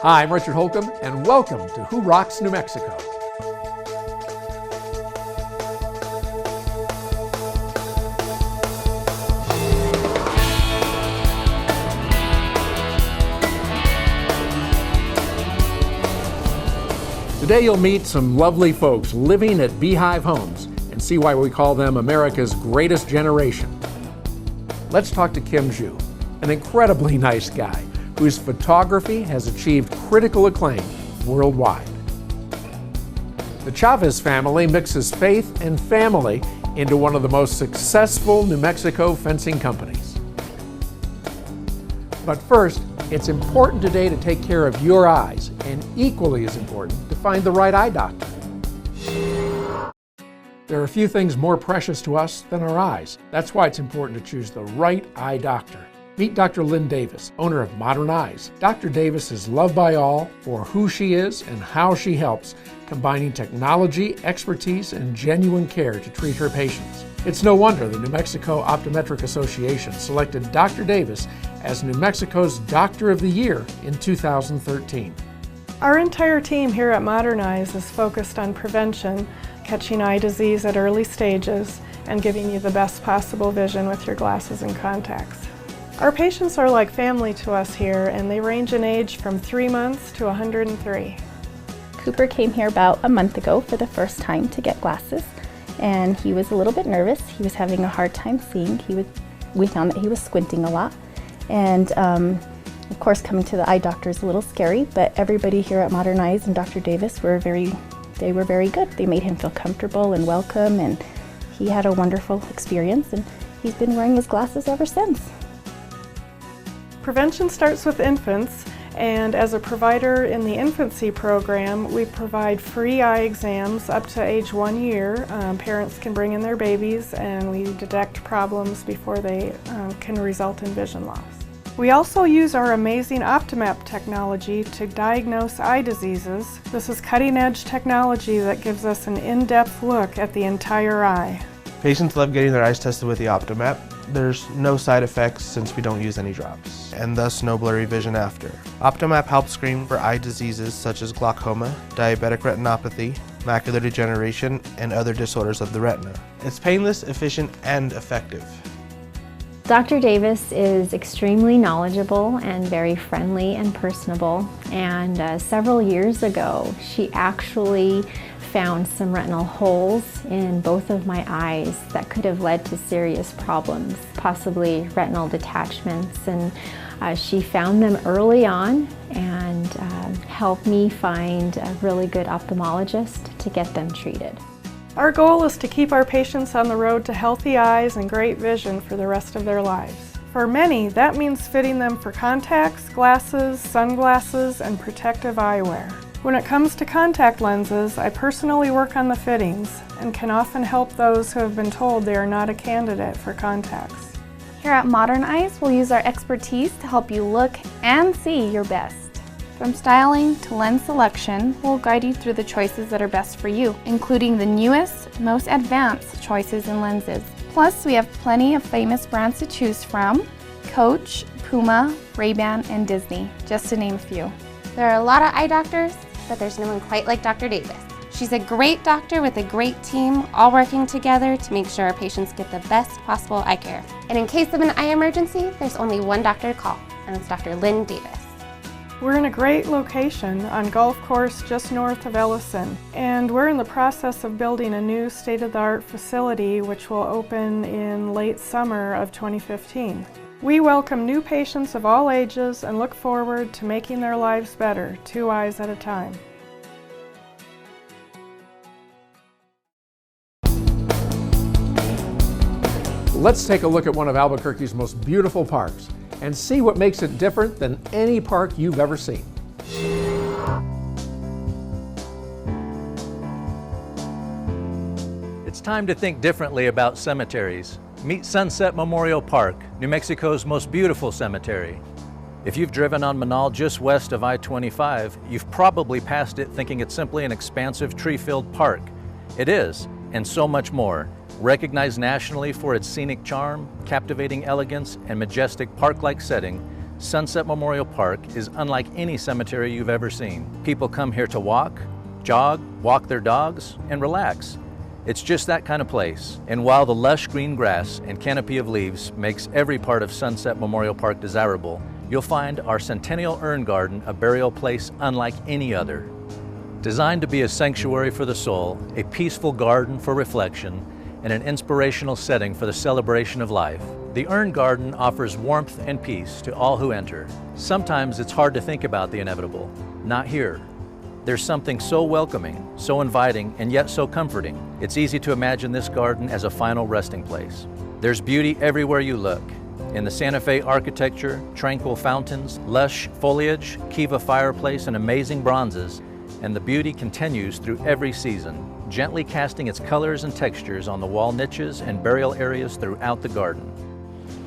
Hi, I'm Richard Holcomb, and welcome to Who Rocks New Mexico. Today you'll meet some lovely folks living at Beehive Homes and see why we call them America's greatest generation. Let's talk to Kim Zhu, an incredibly nice guy whose photography has achieved critical acclaim worldwide. The Chavez family mixes faith and family into one of the most successful New Mexico fencing companies. But first, it's important today to take care of your eyes, and equally as important, to find the right eye doctor. There are a few things more precious to us than our eyes. That's why it's important to choose the right eye doctor. Meet Dr. Lynn Davis, owner of Modern Eyes. Dr. Davis is loved by all for who she is and how she helps, combining technology, expertise, and genuine care to treat her patients. It's no wonder the New Mexico Optometric Association selected Dr. Davis as New Mexico's Doctor of the Year in 2013. Our entire team here at Modern Eyes is focused on prevention, catching eye disease at early stages, and giving you the best possible vision with your glasses and contacts. Our patients are like family to us here, and they range in age from 3 months to 103. Cooper came here about a month ago for the first time to get glasses, and he was a little bit nervous. He was having a hard time seeing. We found that he was squinting a lot, and of course coming to the eye doctor is a little scary, but everybody here at Modern Eyes and Dr. Davis were very good. They made him feel comfortable and welcome, and he had a wonderful experience, and he's been wearing his glasses ever since. Prevention starts with infants, and as a provider in the infancy program, we provide free eye exams up to age 1 year. Parents can bring in their babies, and we detect problems before they can result in vision loss. We also use our amazing OptoMap technology to diagnose eye diseases. This is cutting-edge technology that gives us an in-depth look at the entire eye. Patients love getting their eyes tested with the OptoMap. There's no side effects since we don't use any drops, and thus no blurry vision after. OptoMap helps screen for eye diseases such as glaucoma, diabetic retinopathy, macular degeneration, and other disorders of the retina. It's painless, efficient, and effective. Dr. Davis is extremely knowledgeable and very friendly and personable, and several years ago she actually found some retinal holes in both of my eyes that could have led to serious problems, possibly retinal detachments, and she found them early on and helped me find a really good ophthalmologist to get them treated. Our goal is to keep our patients on the road to healthy eyes and great vision for the rest of their lives. For many, that means fitting them for contacts, glasses, sunglasses, and protective eyewear. When it comes to contact lenses, I personally work on the fittings and can often help those who have been told they are not a candidate for contacts. Here at Modern Eyes, we'll use our expertise to help you look and see your best. From styling to lens selection, we'll guide you through the choices that are best for you, including the newest, most advanced choices in lenses. Plus, we have plenty of famous brands to choose from: Coach, Puma, Ray-Ban, and Disney, just to name a few. There are a lot of eye doctors, but there's no one quite like Dr. Davis. She's a great doctor with a great team, all working together to make sure our patients get the best possible eye care. And in case of an eye emergency, there's only one doctor to call, and it's Dr. Lynn Davis. We're in a great location on Golf Course just north of Ellison, and we're in the process of building a new state-of-the-art facility which will open in late summer of 2015. We welcome new patients of all ages and look forward to making their lives better, 2 eyes at a time. Let's take a look at one of Albuquerque's most beautiful parks and see what makes it different than any park you've ever seen. It's time to think differently about cemeteries. Meet Sunset Memorial Park, New Mexico's most beautiful cemetery. If you've driven on Manal just west of I-25, you've probably passed it thinking it's simply an expansive tree-filled park. It is, and so much more. Recognized nationally for its scenic charm, captivating elegance, and majestic park-like setting, Sunset Memorial Park is unlike any cemetery you've ever seen. People come here to walk, jog, walk their dogs, and relax. It's just that kind of place. And while the lush green grass and canopy of leaves makes every part of Sunset Memorial Park desirable, you'll find our Centennial Urn Garden a burial place unlike any other. Designed to be a sanctuary for the soul, a peaceful garden for reflection, and an inspirational setting for the celebration of life, the Urn Garden offers warmth and peace to all who enter. Sometimes it's hard to think about the inevitable. Not here. There's something so welcoming, so inviting, and yet so comforting. It's easy to imagine this garden as a final resting place. There's beauty everywhere you look. In the Santa Fe architecture, tranquil fountains, lush foliage, Kiva fireplace, and amazing bronzes, and the beauty continues through every season, gently casting its colors and textures on the wall niches and burial areas throughout the garden.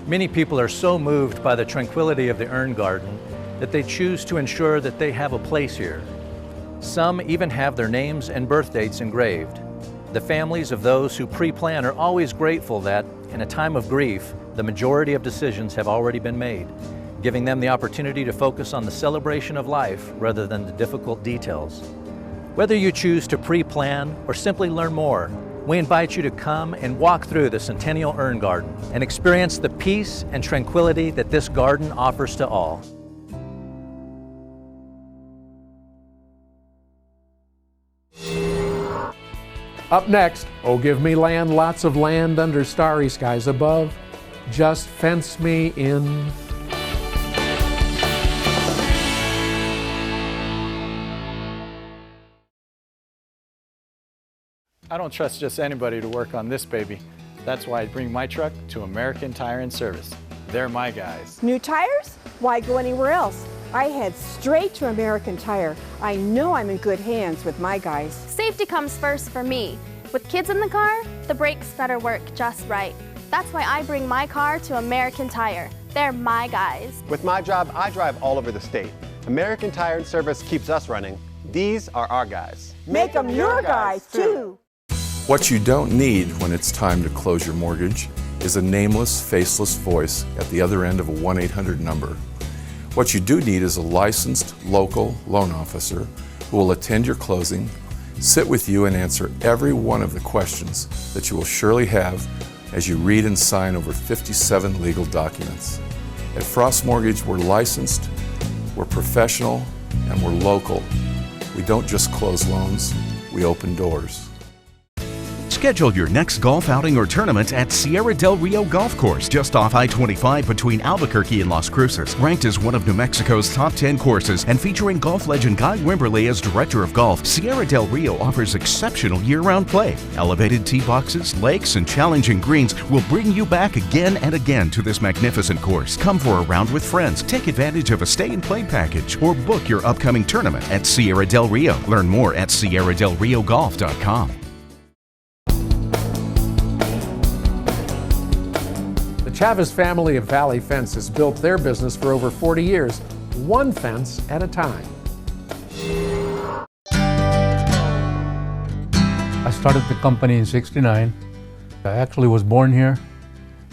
Many people are so moved by the tranquility of the Urn Garden that they choose to ensure that they have a place here. Some even have their names and birth dates engraved. The families of those who pre-plan are always grateful that, in a time of grief, the majority of decisions have already been made, giving them the opportunity to focus on the celebration of life rather than the difficult details. Whether you choose to pre-plan or simply learn more, we invite you to come and walk through the Centennial Urn Garden and experience the peace and tranquility that this garden offers to all. Up next, oh give me land, lots of land under starry skies above. Just fence me in. I don't trust just anybody to work on this baby. That's why I bring my truck to American Tire and Service. They're my guys. New tires? Why go anywhere else? I head straight to American Tire. I know I'm in good hands with my guys. Safety comes first for me. With kids in the car, the brakes better work just right. That's why I bring my car to American Tire. They're my guys. With my job, I drive all over the state. American Tire and Service keeps us running. These are our guys. Make them your guys, too. What you don't need when it's time to close your mortgage is a nameless, faceless voice at the other end of a 1-800 number. What you do need is a licensed local loan officer who will attend your closing, sit with you and answer every one of the questions that you will surely have as you read and sign over 57 legal documents. At Frost Mortgage, we're licensed, we're professional, and we're local. We don't just close loans, we open doors. Schedule your next golf outing or tournament at Sierra del Rio Golf Course, just off I-25 between Albuquerque and Las Cruces. Ranked as one of New Mexico's top 10 courses and featuring golf legend Guy Wimberly as director of golf, Sierra del Rio offers exceptional year-round play. Elevated tee boxes, lakes, and challenging greens will bring you back again and again to this magnificent course. Come for a round with friends, take advantage of a stay-and-play package, or book your upcoming tournament at Sierra del Rio. Learn more at sierradelriogolf.com. The Chavez family of Valley Fence has built their business for over 40 years, one fence at a time. I started the company in '69. I actually was born here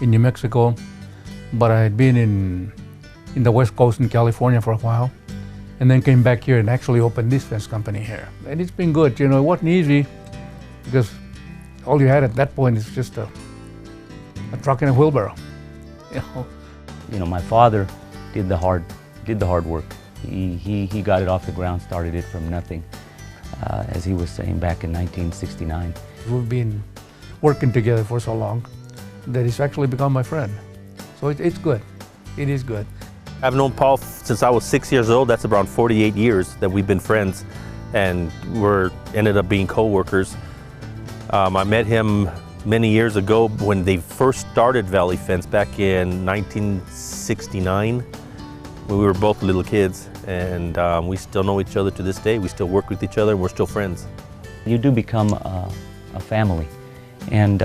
in New Mexico, but I had been in the West Coast in California for a while, and then came back here and actually opened this fence company here. And it's been good. You know, it wasn't easy because all you had at that point is just a truck and a wheelbarrow. You know, my father did the hard work. He got it off the ground, started it from nothing, as he was saying back in 1969. We've been working together for so long that he's actually become my friend. So it's good. It is good. I've known Paul since I was 6 years old. That's around 48 years that we've been friends, and ended up being co-workers. I met him many years ago when they first started Valley Fence back in 1969. We were both little kids, and we still know each other to this day. We still work with each other, and we're still friends. You do become a family, and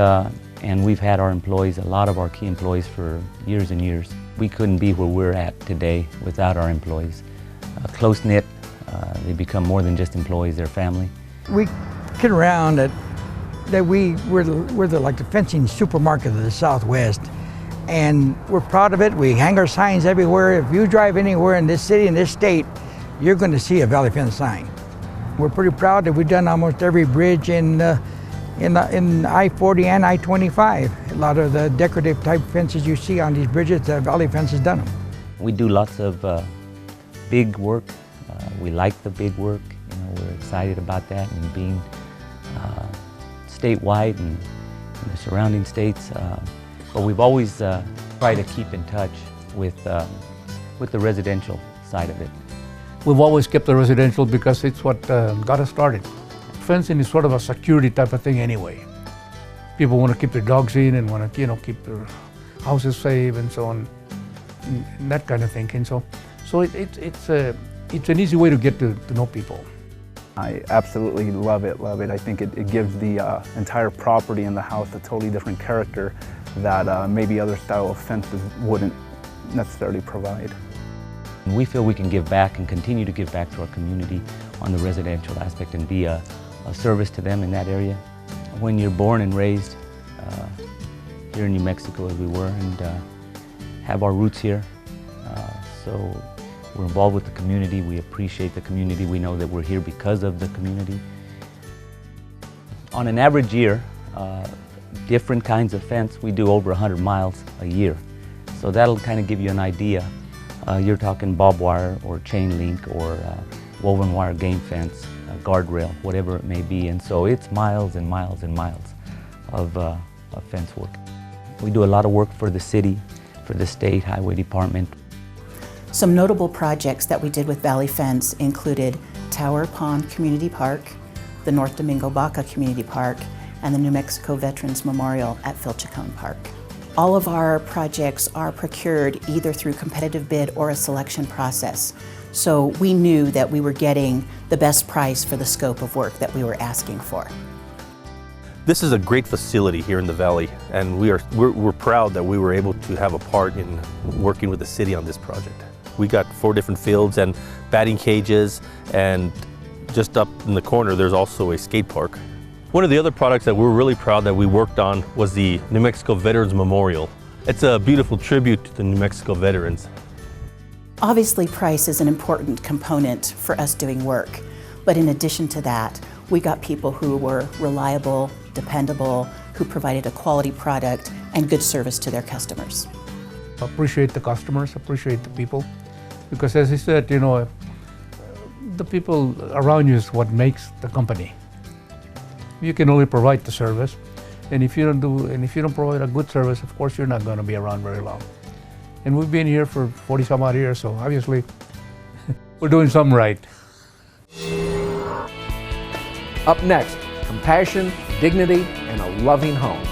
we've had our employees, a lot of our key employees, for years and years. We couldn't be where we're at today without our employees. Close-knit, they become more than just employees, they're family. We kid around that we're like the fencing supermarket of the Southwest. and we're proud of it. We hang our signs everywhere. If you drive anywhere in this city, in this state, you're going to see a Valley Fence sign. We're pretty proud that we've done almost every bridge in I-40 and I-25. A lot of the decorative type fences you see on these bridges, Valley Fence has done them. We do lots of big work. We like the big work. You know, we're excited about that, and being statewide and in the surrounding states. But we've always tried to keep in touch with the residential side of it. We've always kept the residential because it's what got us started. Fencing is sort of a security type of thing anyway. People want to keep their dogs in and want to, keep their houses safe and so on, and that kind of thing. And so it's an easy way to get to know people. I absolutely love it. I think it gives the entire property and the house a totally different character that maybe other style of fences wouldn't necessarily provide. We feel we can give back and continue to give back to our community on the residential aspect and be a service to them in that area. When you're born and raised here in New Mexico as we were, and have our roots here, so we're involved with the community, we appreciate the community, we know that we're here because of the community. On an average year, different kinds of fence, we do over 100 miles a year. So that'll kind of give you an idea. You're talking barbed wire or chain link or woven wire game fence, guardrail, whatever it may be. And so it's miles and miles and miles of fence work. We do a lot of work for the city, for the state highway department. Some notable projects that we did with Valley Fence included Tower Pond Community Park, the North Domingo Baca Community Park, and the New Mexico Veterans Memorial at Filchacone Park. All of our projects are procured either through competitive bid or a selection process. So we knew that we were getting the best price for the scope of work that we were asking for. This is a great facility here in the Valley, and we're proud that we were able to have a part in working with the city on this project. We got 4 different fields and batting cages, and just up in the corner there's also a skate park. One of the other products that we're really proud that we worked on was the New Mexico Veterans Memorial. It's a beautiful tribute to the New Mexico veterans. Obviously, price is an important component for us doing work, but in addition to that, we got people who were reliable, dependable, who provided a quality product and good service to their customers. Appreciate the customers, appreciate the people, because as I said, the people around you is what makes the company. You can only provide the service, and if you don't provide a good service, of course you're not going to be around very long. And we've been here for 40 some odd years, so obviously we're doing something right. Up next, compassion, dignity, and a loving home.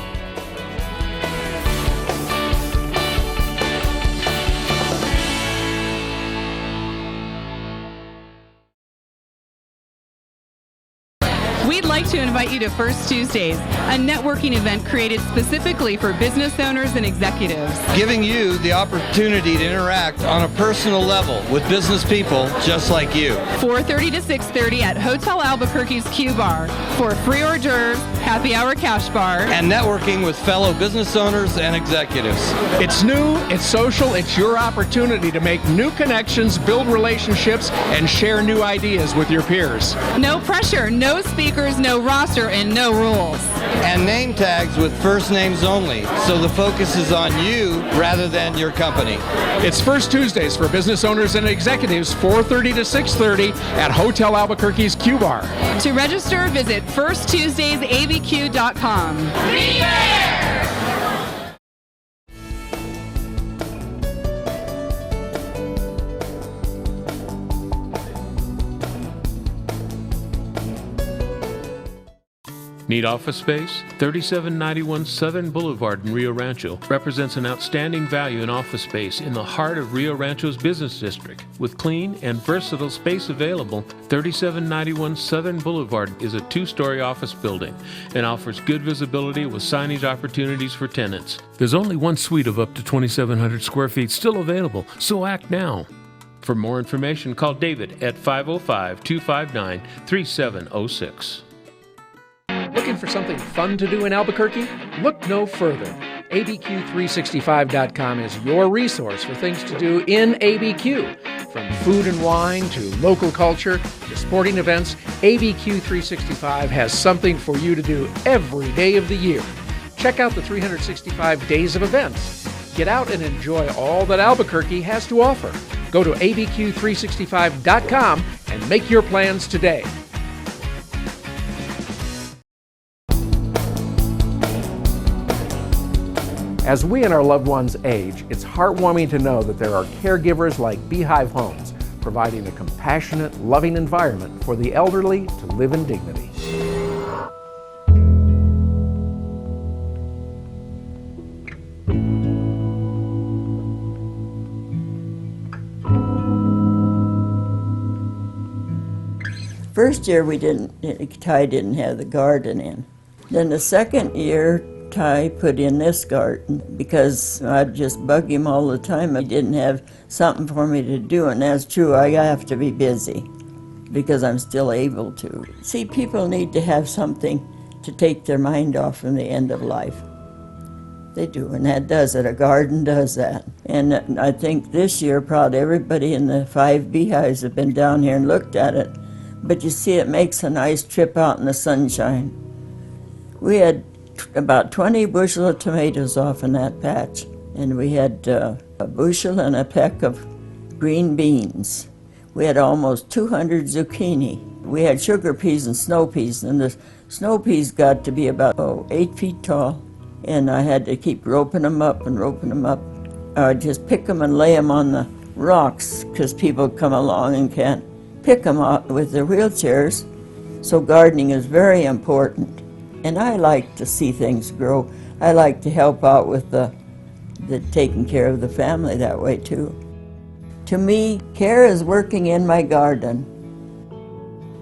We'd like to invite you to First Tuesdays, a networking event created specifically for business owners and executives. Giving you the opportunity to interact on a personal level with business people just like you. 4:30 to 6:30 at Hotel Albuquerque's Q Bar for free hors d'oeuvres, happy hour cash bar, and networking with fellow business owners and executives. It's new, it's social, it's your opportunity to make new connections, build relationships, and share new ideas with your peers. No pressure, no speakers, no roster, and no rules. And name tags with first names only, so the focus is on you rather than your company. It's First Tuesdays for business owners and executives, 4:30 to 6:30 at Hotel Albuquerque's Q Bar. To register, visit firsttuesdaysabq.com. Be there! Need office space? 3791 Southern Boulevard in Rio Rancho represents an outstanding value in office space in the heart of Rio Rancho's business district. With clean and versatile space available, 3791 Southern Boulevard is a 2-story office building and offers good visibility with signage opportunities for tenants. There's only one suite of up to 2,700 square feet still available, so act now. For more information, call David at 505-259-3706. Looking for something fun to do in Albuquerque? Look no further. ABQ365.com is your resource for things to do in ABQ. From food and wine to local culture to sporting events, ABQ365 has something for you to do every day of the year. Check out the 365 days of events. Get out and enjoy all that Albuquerque has to offer. Go to abq365.com and make your plans today. As we and our loved ones age, it's heartwarming to know that there are caregivers like Beehive Homes, providing a compassionate, loving environment for the elderly to live in dignity. First year Ty didn't have the garden in. Then the second year, Ty put in this garden because I'd just bug him all the time. He didn't have something for me to do, and that's true. I have to be busy because I'm still able to. See, people need to have something to take their mind off from the end of life. They do, and that does it. A garden does that. And I think this year probably everybody in the 5 beehives have been down here and looked at it. But you see, it makes a nice trip out in the sunshine. We had about 20 bushel of tomatoes off in that patch, and we had a bushel and a peck of green beans. We had almost 200 zucchini. We had sugar peas and snow peas, and the snow peas got to be about 8 feet tall, and I had to keep roping them up and roping them up. I'd just pick them and lay them on the rocks because people come along and can't pick them up with their wheelchairs. So gardening is very important. And I like to see things grow. I like to help out with the taking care of the family that way too. To me, care is working in my garden.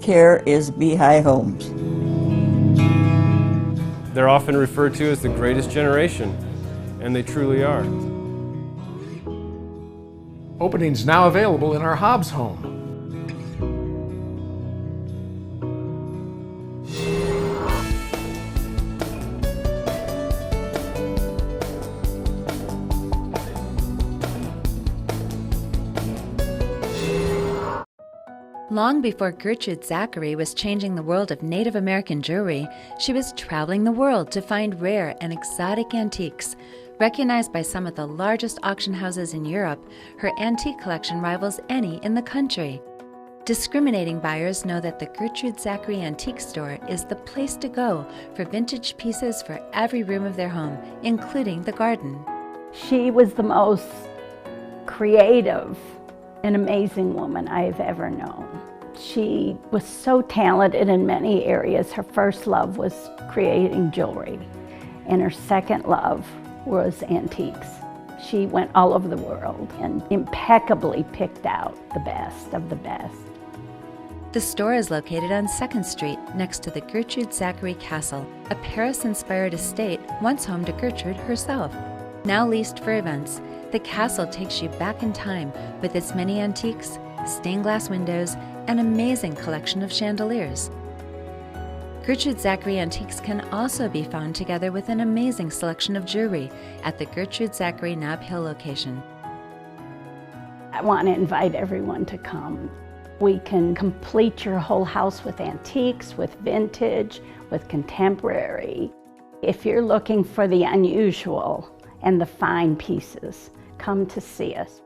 Care is Beehive Homes. They're often referred to as the greatest generation, and they truly are. Openings now available in our Hobbs home. Long before Gertrude Zachary was changing the world of Native American jewelry, she was traveling the world to find rare and exotic antiques. Recognized by some of the largest auction houses in Europe, her antique collection rivals any in the country. Discriminating buyers know that the Gertrude Zachary Antique Store is the place to go for vintage pieces for every room of their home, including the garden. She was the most creative and amazing woman I have ever known. She was so talented in many areas. Her first love was creating jewelry, and her second love was antiques. She went all over the world and impeccably picked out the best of the best. The store is located on 2nd Street next to the Gertrude Zachary Castle, a Paris-inspired estate once home to Gertrude herself. Now leased for events, the castle takes you back in time with its many antiques, stained glass windows, and amazing collection of chandeliers. Gertrude Zachary Antiques can also be found together with an amazing selection of jewelry at the Gertrude Zachary Nob Hill location. I want to invite everyone to come. We can complete your whole house with antiques, with vintage, with contemporary. If you're looking for the unusual and the fine pieces, come to see us.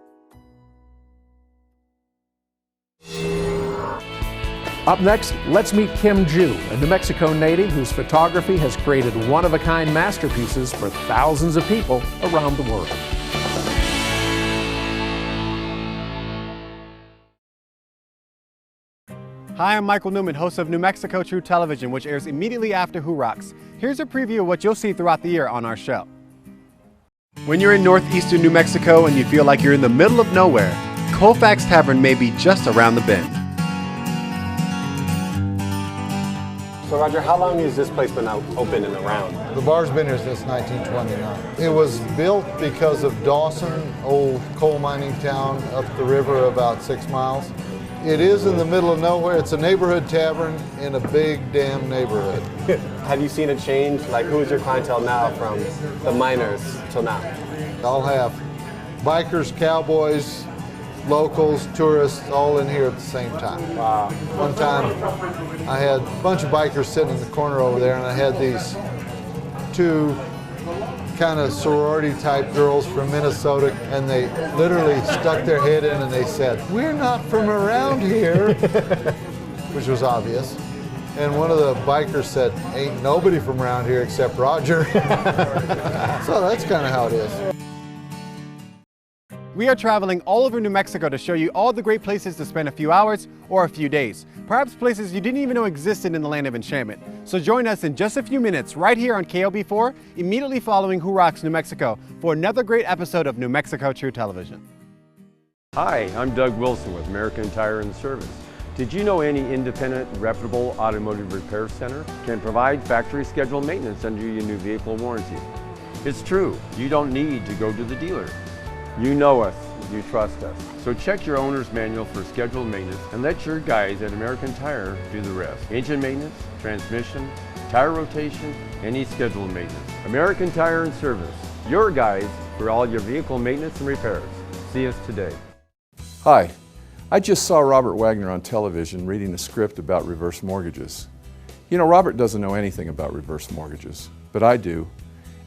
Up next, let's meet Kim Ju, a New Mexico native whose photography has created one-of-a-kind masterpieces for thousands of people around the world. Hi, I'm Michael Newman, host of New Mexico True Television, which airs immediately after Who Rocks. Here's a preview of what you'll see throughout the year on our show. When you're in northeastern New Mexico and you feel like you're in the middle of nowhere, Colfax Tavern may be just around the bend. So Roger, how long has this place been open and around? The bar's been here since 1929. It was built because of Dawson, old coal mining town up the river about 6 miles. It is in the middle of nowhere. It's a neighborhood tavern in a big damn neighborhood. Have you seen a change? Like, who is your clientele now from the miners till now? I'll have bikers, cowboys, locals, tourists, all in here at the same time. Wow. One time I had a bunch of bikers sitting in the corner over there, and I had these two kind of sorority type girls from Minnesota, and they literally stuck their head in and they said, "We're not from around here," which was obvious. And one of the bikers said, "Ain't nobody from around here except Roger." So that's kind of how it is. We are traveling all over New Mexico to show you all the great places to spend a few hours or a few days. Perhaps places you didn't even know existed in the land of enchantment. So join us in just a few minutes right here on KLB4, immediately following Who Rocks New Mexico, for another great episode of New Mexico True Television. Hi, I'm Doug Wilson with American Tire and Service. Did you know any independent, reputable automotive repair center can provide factory scheduled maintenance under your new vehicle warranty? It's true, you don't need to go to the dealer. You know us, you trust us. So check your owner's manual for scheduled maintenance and let your guys at American Tire do the rest. Engine maintenance, transmission, tire rotation, any scheduled maintenance. American Tire and Service, your guys for all your vehicle maintenance and repairs. See us today. Hi, I just saw Robert Wagner on television reading a script about reverse mortgages. You know, Robert doesn't know anything about reverse mortgages, but I do.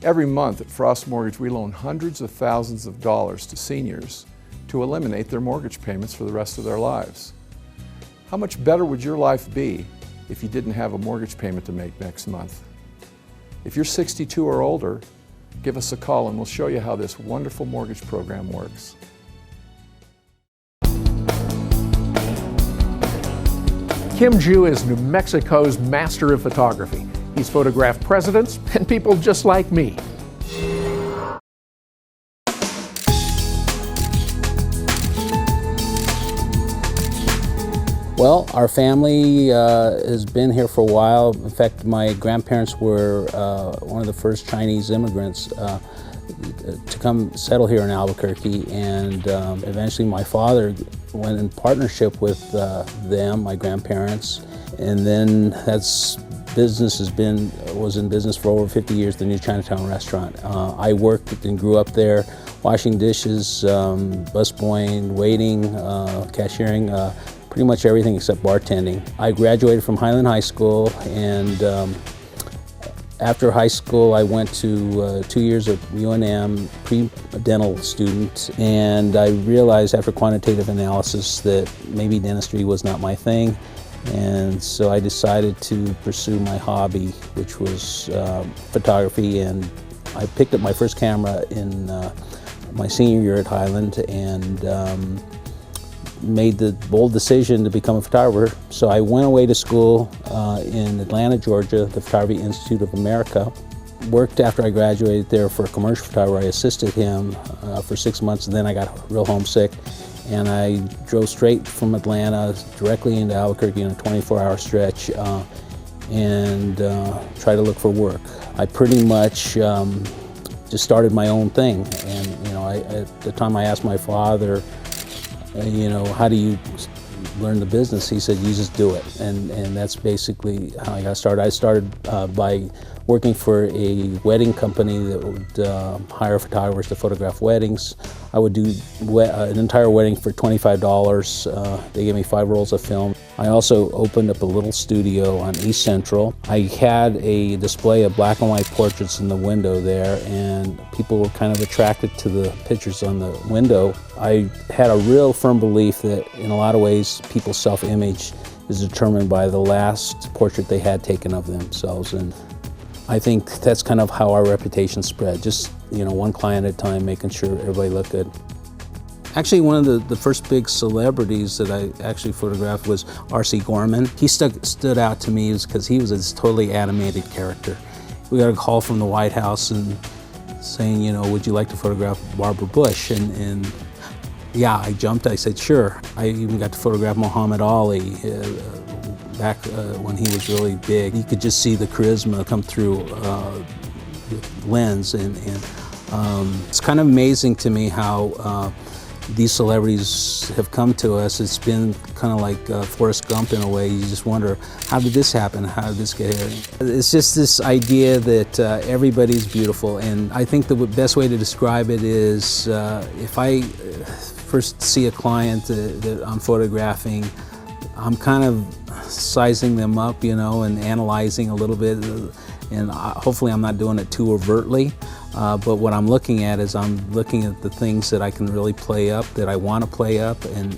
Every month at Frost Mortgage, we loan hundreds of thousands of dollars to seniors to eliminate their mortgage payments for the rest of their lives. How much better would your life be if you didn't have a mortgage payment to make next month? If you're 62 or older, give us a call and we'll show you how this wonderful mortgage program works. Kim Ju is New Mexico's master of photography. He's photographed presidents and people just like me. Well, our family has been here for a while. In fact, my grandparents were one of the first Chinese immigrants to come settle here in Albuquerque, and eventually my father went in partnership with them, my grandparents, and then business was in business for over 50 years, the new Chinatown restaurant. I worked and grew up there, washing dishes, busboying, waiting, cashiering, pretty much everything except bartending. I graduated from Highland High School, and after high school I went to 2 years of UNM, pre-dental student, and I realized after quantitative analysis that maybe dentistry was not my thing. And so I decided to pursue my hobby, which was photography, and I picked up my first camera in my senior year at Highland and made the bold decision to become a photographer. So I went away to school in Atlanta, Georgia, the Photography Institute of America. Worked after I graduated there for a commercial photographer. I assisted him for 6 months, and then I got real homesick. And I drove straight from Atlanta directly into Albuquerque in a 24-hour stretch and tried to look for work. I pretty much just started my own thing. And at the time I asked my father, how do you learn the business? He said, you just do it. And that's basically how I got started. I started by working for a wedding company that would hire photographers to photograph weddings. I would do an entire wedding for $25. They gave me 5 rolls of film. I also opened up a little studio on East Central. I had a display of black and white portraits in the window there, and people were kind of attracted to the pictures on the window. I had a real firm belief that in a lot of ways people's self-image is determined by the last portrait they had taken of themselves. And I think that's kind of how our reputation spread, just one client at a time, making sure everybody looked good. Actually, one of the first big celebrities that I actually photographed was R.C. Gorman. He stood out to me because he was this totally animated character. We got a call from the White House and saying, would you like to photograph Barbara Bush? And yeah, I jumped. I said, sure. I even got to photograph Muhammad Ali back when he was really big. You could just see the charisma come through the lens, and it's kind of amazing to me how these celebrities have come to us, it's been kind of like Forrest Gump in a way. You just wonder, how did this happen? How did this get here? It's just this idea that everybody's beautiful, and I think the best way to describe it is if I first see a client that I'm photographing, I'm kind of sizing them up, you know, and analyzing a little bit, and hopefully I'm not doing it too overtly. But what I'm looking at is I'm looking at the things that I can really play up, that I want to play up, and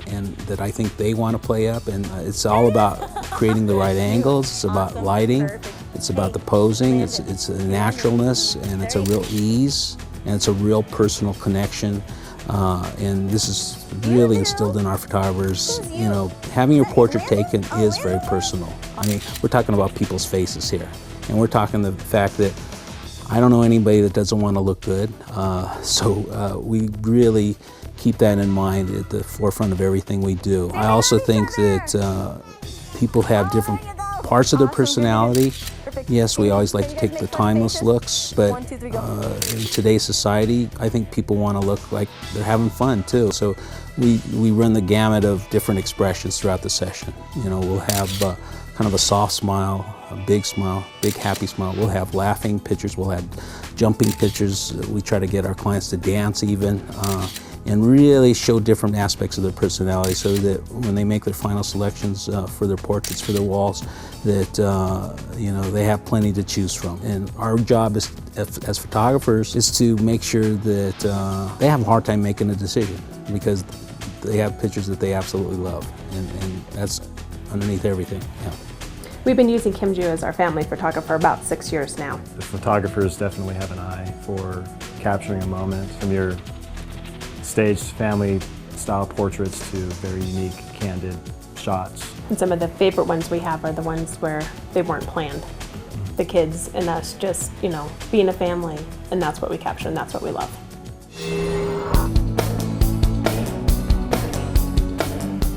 that I think they want to play up. And it's all about creating the right angles. It's about lighting. It's about the posing. It's a naturalness, and it's a real ease, and it's a real personal connection. And this is really instilled in our photographers. You know, having your portrait taken is very personal. I mean, we're talking about people's faces here, and we're talking the fact that I don't know anybody that doesn't want to look good, so we really keep that in mind at the forefront of everything we do. I also think that people have different parts of their personality. Yes, we always like to take the timeless looks, but in today's society, I think people want to look like they're having fun too. So we run the gamut of different expressions throughout the session. You know, we'll have kind of a soft smile, a big smile, big happy smile. We'll have laughing pictures, we'll have jumping pictures. We try to get our clients to dance even, and really show different aspects of their personality so that when they make their final selections for their portraits, for their walls, that you know, they have plenty to choose from. And our job as photographers is to make sure that they have a hard time making a decision, because they have pictures that they absolutely love, and that's underneath everything. Yeah. We've been using Kim Ju as our family photographer about 6 years now. The photographers definitely have an eye for capturing a moment, from your staged family style portraits to very unique, candid shots. And some of the favorite ones we have are the ones where they weren't planned. The kids and us just, you know, being a family, and that's what we capture and that's what we love.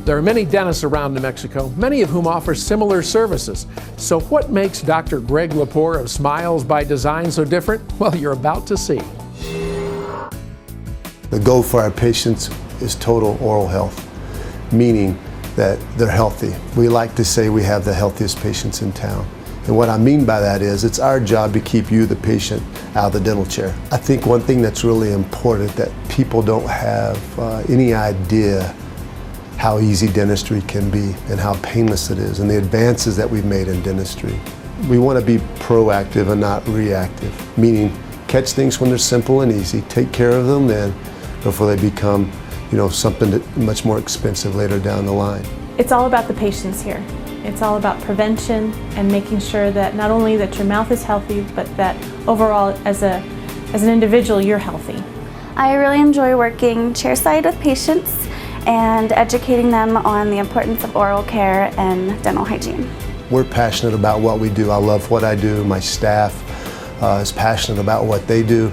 There are many dentists around New Mexico, many of whom offer similar services. So what makes Dr. Greg Lepore of Smiles by Design so different? Well, you're about to see. The goal for our patients is total oral health, meaning that they're healthy. We like to say we have the healthiest patients in town. And what I mean by that is it's our job to keep you, the patient, out of the dental chair. I think one thing that's really important that people don't have any idea how easy dentistry can be and how painless it is, and the advances that we've made in dentistry. We want to be proactive and not reactive, meaning catch things when they're simple and easy, take care of them then before they become, you know, something much more expensive later down the line. It's all about the patients here. It's all about prevention and making sure that not only that your mouth is healthy, but that overall as an individual you're healthy. I really enjoy working chairside with patients and educating them on the importance of oral care and dental hygiene. We're passionate about what we do. I love what I do. My staff is passionate about what they do.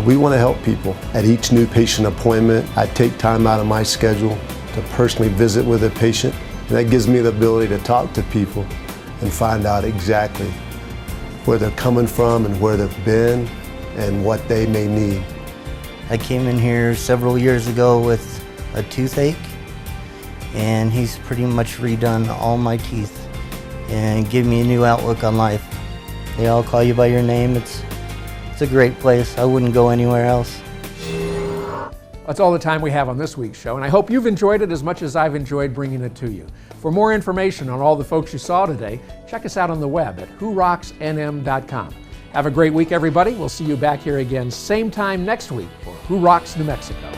We want to help people. At each new patient appointment, I take time out of my schedule to personally visit with a patient, and that gives me the ability to talk to people and find out exactly where they're coming from and where they've been and what they may need. I came in here several years ago with a toothache, and he's pretty much redone all my teeth and give me a new outlook on life. They all call you by your name. It's a great place. I wouldn't go anywhere else. That's all the time we have on this week's show, and I hope you've enjoyed it as much as I've enjoyed bringing it to you. For more information on all the folks you saw today, check us out on the web at whorocksnm.com. Have a great week, everybody. We'll see you back here again same time next week for Who Rocks New Mexico.